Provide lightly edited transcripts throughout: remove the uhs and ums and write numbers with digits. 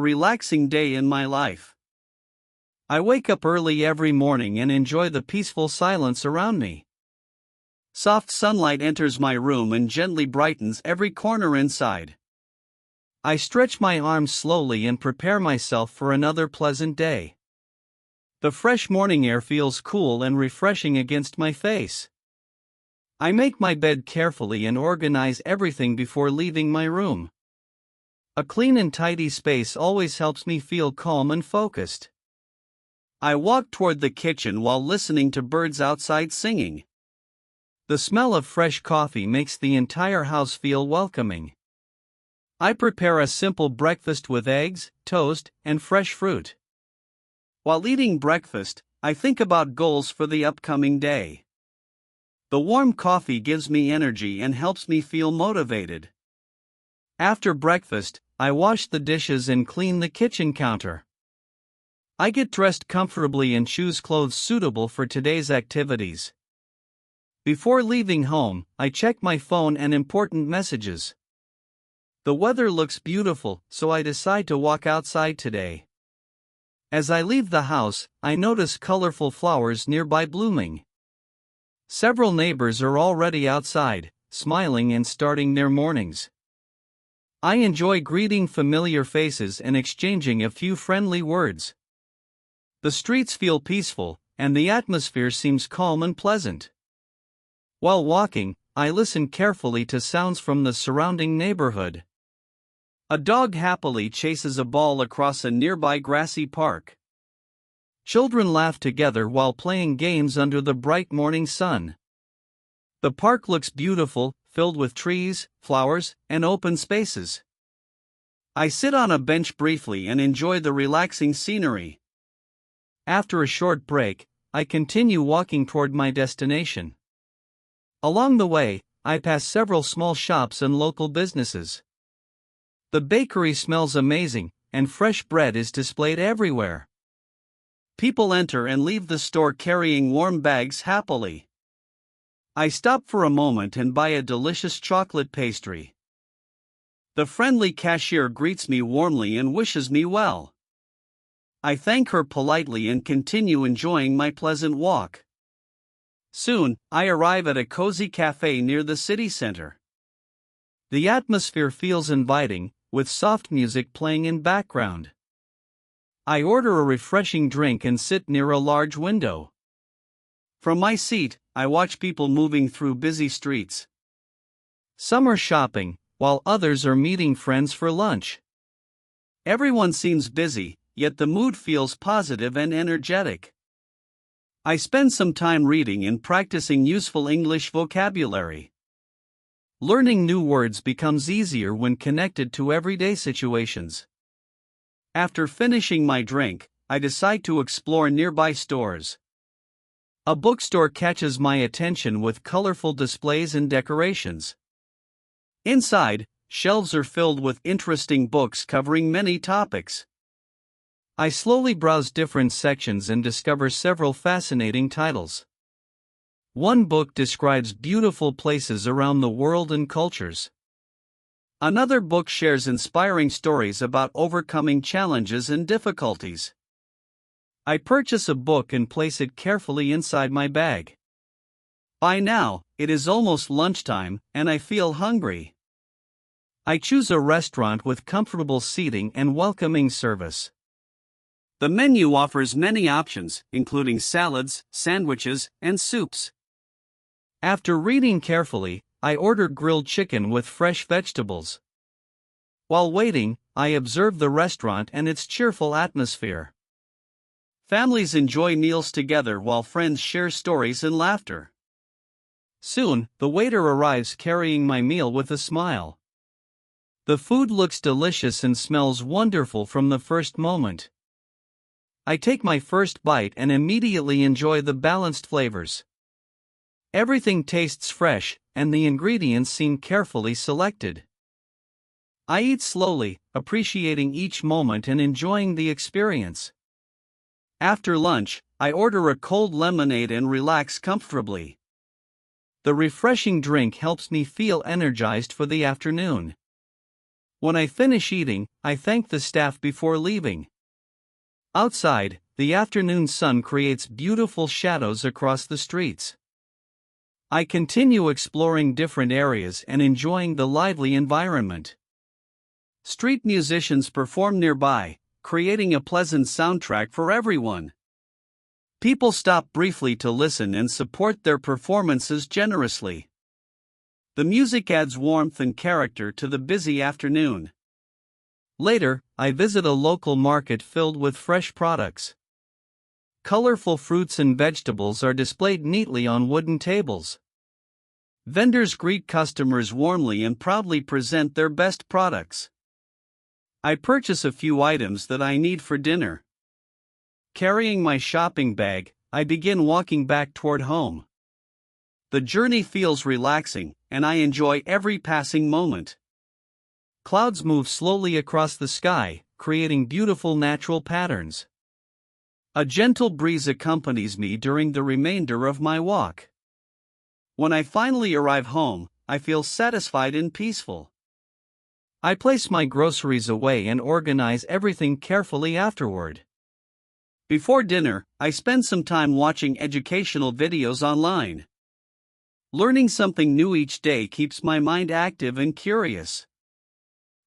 relaxing day in my life. I wake up early every morning and enjoy the peaceful silence around me. Soft sunlight enters my room and gently brightens every corner inside. I stretch my arms slowly and prepare myself for another pleasant day. The fresh morning air feels cool and refreshing against my face. I make my bed carefully and organize everything before leaving my room. A clean and tidy space always helps me feel calm and focused. I walk toward the kitchen while listening to birds outside singing. The smell of fresh coffee makes the entire house feel welcoming. I prepare a simple breakfast with eggs, toast, and fresh fruit. While eating breakfast, I think about goals for the upcoming day. The warm coffee gives me energy and helps me feel motivated. After breakfast, I wash the dishes and clean the kitchen counter. I get dressed comfortably and choose clothes suitable for today's activities. Before leaving home, I check my phone and important messages. The weather looks beautiful, so I decide to walk outside today. As I leave the house, I notice colorful flowers nearby blooming. Several neighbors are already outside, smiling and starting their mornings. I enjoy greeting familiar faces and exchanging a few friendly words. The streets feel peaceful, and the atmosphere seems calm and pleasant. While walking, I listen carefully to sounds from the surrounding neighborhood. A dog happily chases a ball across a nearby grassy park. Children laugh together while playing games under the bright morning sun. The park looks beautiful, filled with trees, flowers, and open spaces. I sit on a bench briefly and enjoy the relaxing scenery. After a short break, I continue walking toward my destination. Along the way, I pass several small shops and local businesses. The bakery smells amazing, and fresh bread is displayed everywhere. People enter and leave the store carrying warm bags happily. I stop for a moment and buy a delicious chocolate pastry. The friendly cashier greets me warmly and wishes me well. I thank her politely and continue enjoying my pleasant walk. Soon, I arrive at a cozy cafe near the city center. The atmosphere feels inviting, with soft music playing in background. I order a refreshing drink and sit near a large window. From my seat, I watch people moving through busy streets. Some are shopping, while others are meeting friends for lunch. Everyone seems busy, yet the mood feels positive and energetic. I spend some time reading and practicing useful English vocabulary. Learning new words becomes easier when connected to everyday situations. After finishing my drink, I decide to explore nearby stores. A bookstore catches my attention with colorful displays and decorations. Inside, shelves are filled with interesting books covering many topics. I slowly browse different sections and discover several fascinating titles. One book describes beautiful places around the world and cultures. Another book shares inspiring stories about overcoming challenges and difficulties. I purchase a book and place it carefully inside my bag. By now, it is almost lunchtime, and I feel hungry. I choose a restaurant with comfortable seating and welcoming service. The menu offers many options, including salads, sandwiches, and soups. After reading carefully, I ordered grilled chicken with fresh vegetables. While waiting, I observe the restaurant and its cheerful atmosphere. Families enjoy meals together while friends share stories and laughter. Soon, the waiter arrives carrying my meal with a smile. The food looks delicious and smells wonderful from the first moment. I take my first bite and immediately enjoy the balanced flavors. Everything tastes fresh, and the ingredients seem carefully selected. I eat slowly, appreciating each moment and enjoying the experience. After lunch, I order a cold lemonade and relax comfortably. The refreshing drink helps me feel energized for the afternoon. When I finish eating, I thank the staff before leaving. Outside, the afternoon sun creates beautiful shadows across the streets. I continue exploring different areas and enjoying the lively environment. Street musicians perform nearby, creating a pleasant soundtrack for everyone. People stop briefly to listen and support their performances generously. The music adds warmth and character to the busy afternoon. Later, I visit a local market filled with fresh products. Colorful fruits and vegetables are displayed neatly on wooden tables. Vendors greet customers warmly and proudly present their best products. I purchase a few items that I need for dinner. Carrying my shopping bag, I begin walking back toward home. The journey feels relaxing, and I enjoy every passing moment. Clouds move slowly across the sky, creating beautiful natural patterns. A gentle breeze accompanies me during the remainder of my walk. When I finally arrive home, I feel satisfied and peaceful. I place my groceries away and organize everything carefully afterward. Before dinner, I spend some time watching educational videos online. Learning something new each day keeps my mind active and curious.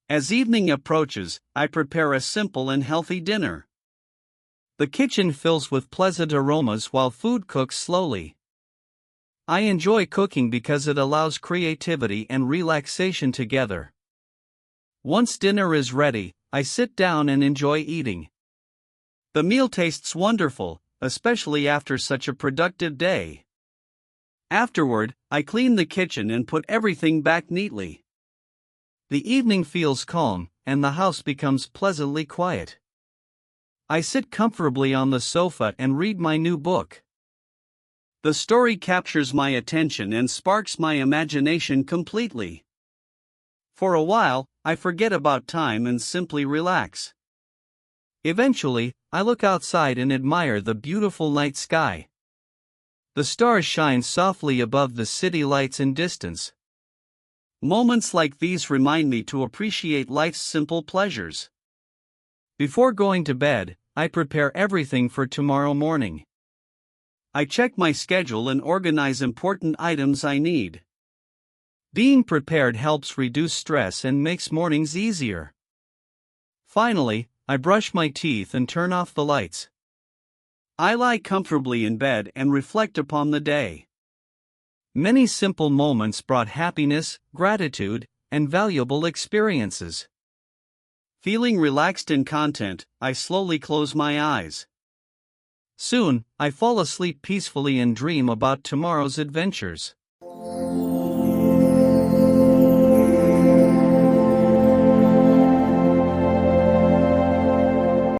As evening approaches, I prepare a simple and healthy dinner. The kitchen fills with pleasant aromas while food cooks slowly. I enjoy cooking because it allows creativity and relaxation together. Once dinner is ready, I sit down and enjoy eating. The meal tastes wonderful, especially after such a productive day. Afterward, I clean the kitchen and put everything back neatly. The evening feels calm, and the house becomes pleasantly quiet. I sit comfortably on the sofa and read my new book. The story captures my attention and sparks my imagination completely. For a while, I forget about time and simply relax. Eventually, I look outside and admire the beautiful night sky. The stars shine softly above the city lights in distance. Moments like these remind me to appreciate life's simple pleasures. Before going to bed, I prepare everything for tomorrow morning. I check my schedule and organize important items I need. Being prepared helps reduce stress and makes mornings easier. Finally, I brush my teeth and turn off the lights. I lie comfortably in bed and reflect upon the day. Many simple moments brought happiness, gratitude, and valuable experiences. Feeling relaxed and content, I slowly close my eyes. Soon, I fall asleep peacefully and dream about tomorrow's adventures.